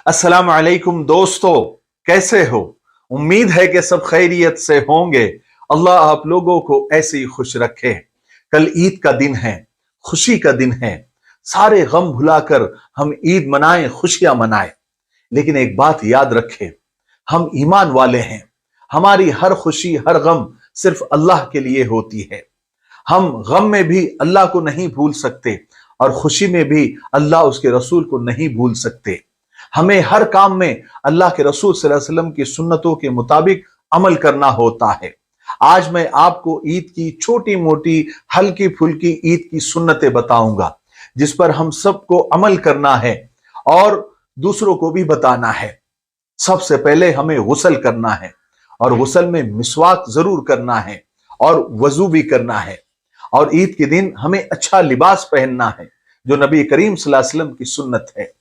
अस्सलाम वालेकुम दोस्तों, कैसे हो? उम्मीद है कि सब खैरियत से होंगे। अल्लाह आप लोगों को ऐसे ही खुश रखे। कल ईद का दिन है, खुशी का दिन है। सारे गम भुलाकर हम ईद मनाएं, खुशियां मनाएं। लेकिन एक बात याद रखें, हम ईमान वाले हैं। हमारी हर खुशी हर गम सिर्फ अल्लाह के लिए होती है। हम गम में भी अल्लाह को नहीं भूल सकते और खुशी में भी अल्लाह उसके रसूल को नहीं भूल सकते। हमें हर काम में अल्लाह के रसूल सल्लल्लाहु अलैहि वसल्लम की सुन्नतों के मुताबिक अमल करना होता है। आज मैं आपको ईद की छोटी मोटी हल्की फुल्की ईद की सुन्नतें बताऊंगा, जिस पर हम सबको अमल करना है और दूसरों को भी बताना है। सबसे पहले हमें गुस्ल करना है और गुस्ल में मिसवाक जरूर करना है और वजू भी करना है। और ईद के दिन हमें अच्छा लिबास पहनना है, जो नबी करीम सल्लल्लाहु अलैहि वसल्लम की सुन्नत है।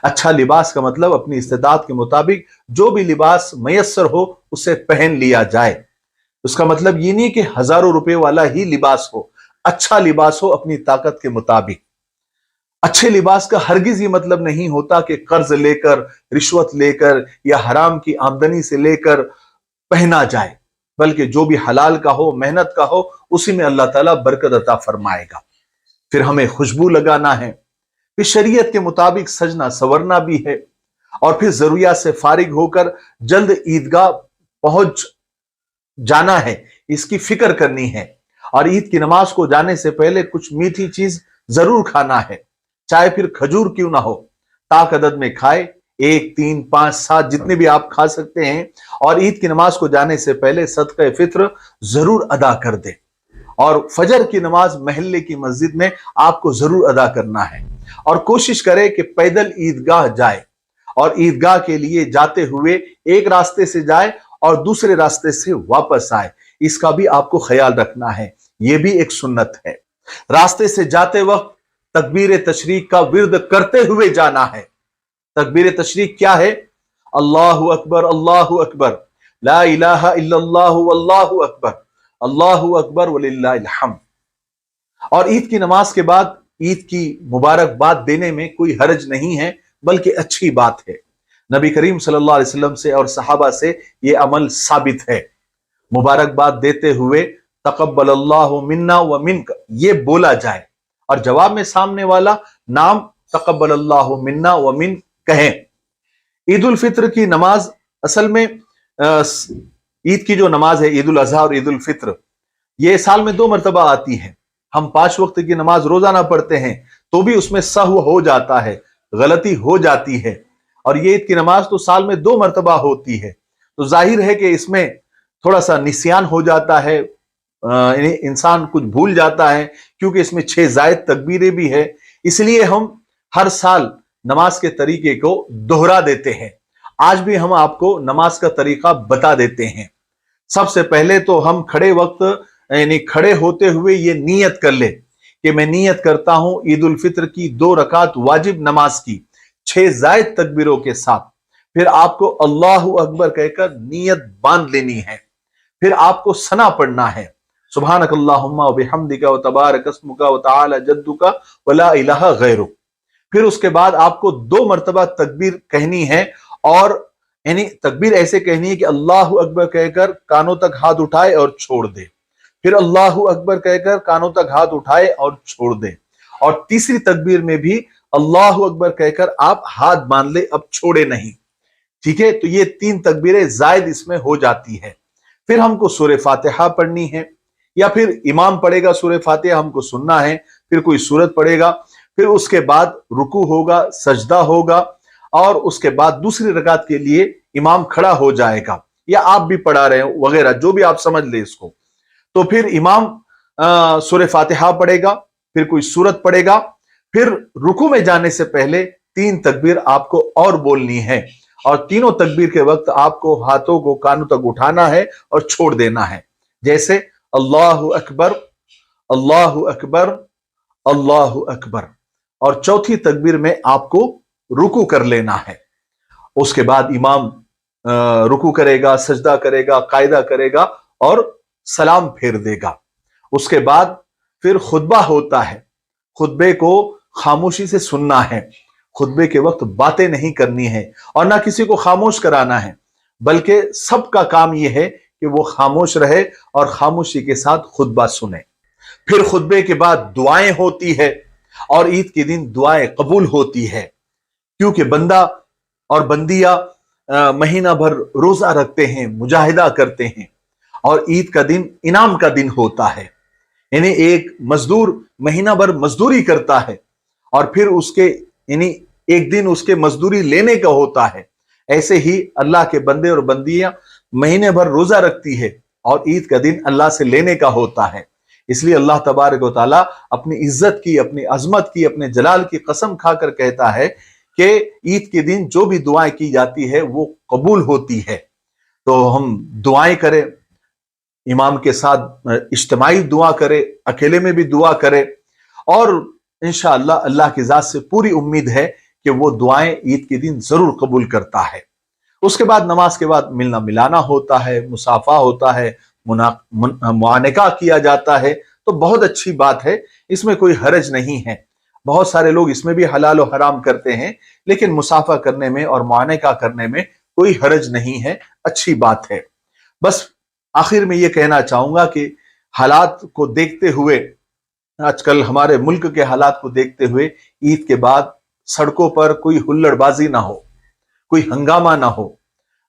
अच्छा लिबास का मतलब अपनी इस्तेदाद के मुताबिक जो भी लिबास मयस्सर हो उसे पहन लिया जाए। उसका मतलब ये नहीं कि हजारों रुपए वाला ही लिबास हो, अच्छा लिबास हो अपनी ताकत के मुताबिक। अच्छे लिबास का हरगिज ये मतलब नहीं होता कि कर्ज लेकर, रिश्वत लेकर या हराम की आमदनी से लेकर पहना जाए, बल्कि जो भी हलाल का हो, मेहनत का हो, उसी में अल्लाह ताला बरकत अता फरमाएगा। फिर हमें खुशबू लगाना है, फिर शरीयत के मुताबिक सजना संवरना भी है, और फिर जरूरिया से फारिग होकर जल्द ईदगाह पहुंच जाना है, इसकी फिक्र करनी है। और ईद की नमाज को जाने से पहले कुछ मीठी चीज जरूर खाना है, चाहे फिर खजूर क्यों ना हो। ताक अदद में खाए, 1, 3, 5, 7 जितने भी आप खा सकते हैं। और ईद की नमाज को जाने से पहले सदका फित्र जरूर अदा कर दे। और फजर की नमाज महल्ले की मस्जिद में आपको जरूर अदा करना है। और कोशिश करें कि पैदल ईदगाह जाए और ईदगाह के लिए जाते हुए एक रास्ते से जाए और दूसरे रास्ते से वापस आए, इसका भी आपको ख्याल रखना है। यह भी एक सुन्नत है। रास्ते से जाते वक्त तकबीर तशरीक का विर्द करते हुए जाना है। तकबीर तशरीक क्या है? अल्लाहु अकबर, अल्लाहु अकबर, ला इलाहा इल्लल्लाहु वल्लाहु अकबर, अल्लाहु अकबर वलिल्लाहिल हम्द। और ईद की नमाज के बाद ईद की मुबारकबाद देने में कोई हर्ज नहीं है, बल्कि अच्छी बात है। नबी करीम सल्लल्लाहु अलैहि वसल्लम से और सहाबा से यह अमल साबित है। मुबारकबाद देते हुए तक़ब्बलल्लाहु मिन्ना व मिनक ये बोला जाए और जवाब में सामने वाला नाम तक़ब्बलल्लाहु मिन्ना व मिन कहें। ईद उल फित्र की नमाज असल में ईद की जो नमाज है, ईद उल अज़हा और ईद उल फित्र, ये साल में 2 मरतबा आती है। हम 5 वक्त की नमाज रोजाना पढ़ते हैं तो भी उसमें सहव हो जाता है, गलती हो जाती है। और ये ईद की नमाज तो साल में 2 मरतबा होती है, तो जाहिर है कि इसमें थोड़ा सा निस्यान हो जाता है, इंसान कुछ भूल जाता है, क्योंकि इसमें 6 जायद तकबीरें भी है। इसलिए हम हर साल नमाज के तरीके को दोहरा देते हैं। आज भी हम आपको नमाज का तरीका बता देते हैं। सबसे पहले तो हम खड़े वक्त यानी खड़े होते हुए ये नियत कर ले कि मैं नियत करता हूं ईद उल फित्र की 2 रकात वाजिब नमाज की 6 जायद तकबीरों के साथ। फिर आपको अल्लाहु अकबर कहकर नियत बांध लेनी है। फिर आपको सना पढ़ना है, सुब्हानक अल्लाहुम्मा व बिहम्दिका व तबारक अस्मुका व तआला जद्दुका व ला इलाहा गैरुक। फिर उसके बाद आपको 2 मरतबा तकबीर कहनी है, और यानी तकबीर ऐसे कहनी है कि अल्लाहु अकबर कहकर कानों तक हाथ उठाए और छोड़ दे, फिर अल्लाहु अकबर कहकर कानों तक हाथ उठाए और छोड़ दे, और तीसरी तकबीर में भी अल्लाहु अकबर कहकर आप हाथ बांध ले, अब छोड़े नहीं। ठीक है, तो ये 3 तकबीरें जायद इसमें हो जाती है। फिर हमको सूरह फातिहा पढ़नी है, या फिर इमाम पढ़ेगा सूरह फातिहा, हमको सुनना है। फिर कोई सूरत पढ़ेगा, फिर उसके बाद रुकू होगा, सजदा होगा, और उसके बाद दूसरी रकात के लिए इमाम खड़ा हो जाएगा, या आप भी पढ़ा रहे हो वगैरह, जो भी आप समझ ले इसको। तो फिर इमाम सूरह फातिहा पढ़ेगा, फिर कोई सूरत पढ़ेगा। फिर रुकू में जाने से पहले 3 तकबीर आपको और बोलनी है, और तीनों तकबीर के वक्त आपको हाथों को कानों तक उठाना है और छोड़ देना है, जैसे अल्लाहु अकबर, अल्लाहु अकबर, अल्लाहु अकबर। और चौथी तकबीर में आपको रुकू कर लेना है। उसके बाद इमाम रुकू करेगा, सजदा करेगा, कायदा करेगा और सलाम फेर देगा। उसके बाद फिर खुतबा होता है। खुतबे को खामोशी से सुनना है, खुतबे के वक्त बातें नहीं करनी है और ना किसी को खामोश कराना है, बल्कि सबका काम यह है कि वो खामोश रहे और खामोशी के साथ खुतबा सुने। फिर खुतबे के बाद दुआएं होती है और ईद के दिन दुआएं कबूल होती है, क्योंकि बंदा और बंदिया महीना भर रोजा रखते हैं, मुजाहिदा करते हैं, और ईद का दिन इनाम का दिन होता है। यानी एक मजदूर महीना भर मजदूरी करता है और फिर उसके यानी एक दिन उसके मजदूरी लेने का होता है। ऐसे ही अल्लाह के बंदे और बंदियां महीने भर रोजा रखती है और ईद का दिन अल्लाह से लेने का होता है। इसलिए अल्लाह तबारक व तआला अपनी इज्जत की, अपनी अजमत की, अपने जलाल की कसम खाकर कहता है कि ईद के दिन जो भी दुआएं की जाती है वो कबूल होती है। तो हम दुआएं करें, इमाम के साथ इज्तिमाई दुआ करें, अकेले में भी दुआ करें, और इंशाअल्लाह अल्लाह की जात से पूरी उम्मीद है कि वो दुआएं ईद के दिन जरूर कबूल करता है। उसके बाद नमाज के बाद मिलना मिलाना होता है, मुसाफा होता है, मुआनका किया जाता है, तो बहुत अच्छी बात है, इसमें कोई हरज नहीं है। बहुत सारे लोग इसमें भी हलाल और हराम करते हैं, लेकिन मुसाफा करने में और मुआनका करने में कोई हरज नहीं है, अच्छी बात है। बस आखिर में ये कहना चाहूंगा कि हालात को देखते हुए, आजकल हमारे मुल्क के हालात को देखते हुए, ईद के बाद सड़कों पर कोई हुल्लड़बाजी ना हो, कोई हंगामा ना हो।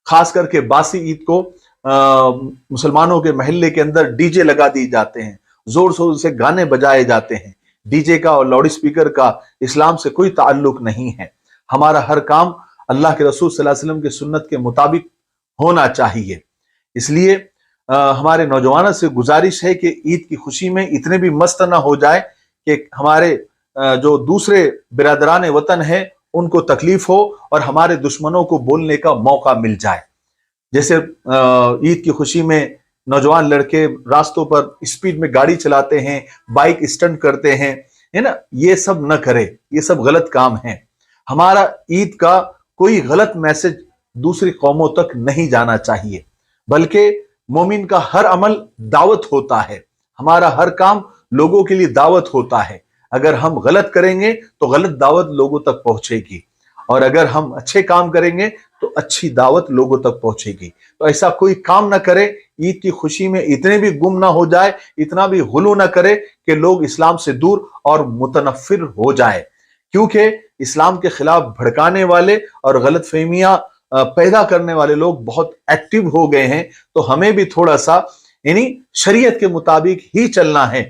खास करके बासी ईद को मुसलमानों के महल्ले के अंदर डीजे लगा दिए जाते हैं, जोर शोर से गाने बजाए जाते हैं। डीजे का और लाउड स्पीकर का इस्लाम से कोई ताल्लुक नहीं है। हमारा हर काम अल्लाह के रसूल सल्लल्लाहु अलैहि वसल्लम के सुन्नत के मुताबिक होना चाहिए। इसलिए हमारे नौजवानों से गुजारिश है कि ईद की खुशी में इतने भी मस्त ना हो जाए कि हमारे जो दूसरे बिरादरान वतन है उनको तकलीफ हो और हमारे दुश्मनों को बोलने का मौका मिल जाए। जैसे ईद की खुशी में नौजवान लड़के रास्तों पर स्पीड में गाड़ी चलाते हैं, बाइक स्टंट करते हैं, है ना, ये सब न करे, ये सब गलत काम है। हमारा ईद का कोई गलत मैसेज दूसरी कौमों तक नहीं जाना चाहिए, बल्कि मोमिन का हर अमल दावत होता है, हमारा हर काम लोगों के लिए दावत होता है। अगर हम गलत करेंगे तो गलत दावत लोगों तक पहुंचेगी, और अगर हम अच्छे काम करेंगे तो अच्छी दावत लोगों तक पहुंचेगी। तो ऐसा कोई काम ना करे, ईद की खुशी में इतने भी गुम ना हो जाए, इतना भी गुलू ना करे कि लोग इस्लाम से दूर और मुतनफिर हो जाए, क्योंकि इस्लाम के खिलाफ भड़काने वाले और गलत फहमियां पैदा करने वाले लोग बहुत एक्टिव हो गए हैं। तो हमें भी थोड़ा सा यानी शरीयत के मुताबिक ही चलना है।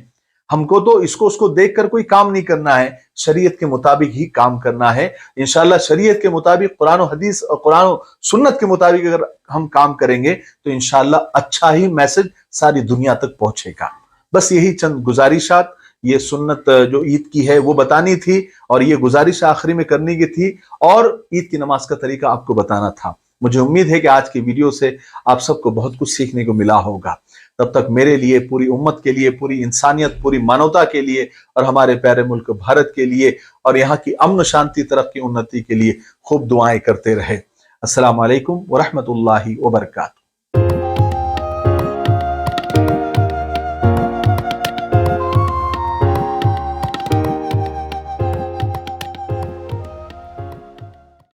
हमको तो इसको उसको देखकर कोई काम नहीं करना है, शरीयत के मुताबिक ही काम करना है। इंशाअल्लाह शरीयत के मुताबिक, कुरान और हदीस और कुरान और सुन्नत के मुताबिक अगर हम काम करेंगे तो इंशाअल्लाह अच्छा ही मैसेज सारी दुनिया तक पहुंचेगा। बस यही चंद गुजारिशात, ये सुन्नत जो ईद की है वो बतानी थी, और ये गुजारिश आखिरी में करने की थी, और ईद की नमाज का तरीका आपको बताना था। मुझे उम्मीद है कि आज की वीडियो से आप सबको बहुत कुछ सीखने को मिला होगा। तब तक मेरे लिए, पूरी उम्मत के लिए, पूरी इंसानियत, पूरी मानवता के लिए, और हमारे प्यारे मुल्क भारत के लिए, और यहाँ की अमन शांति, तरक्की, उन्नति के लिए खूब दुआएं करते रहे। अस्सलाम वालेकुम व रहमतुल्लाहि व बरकातहू।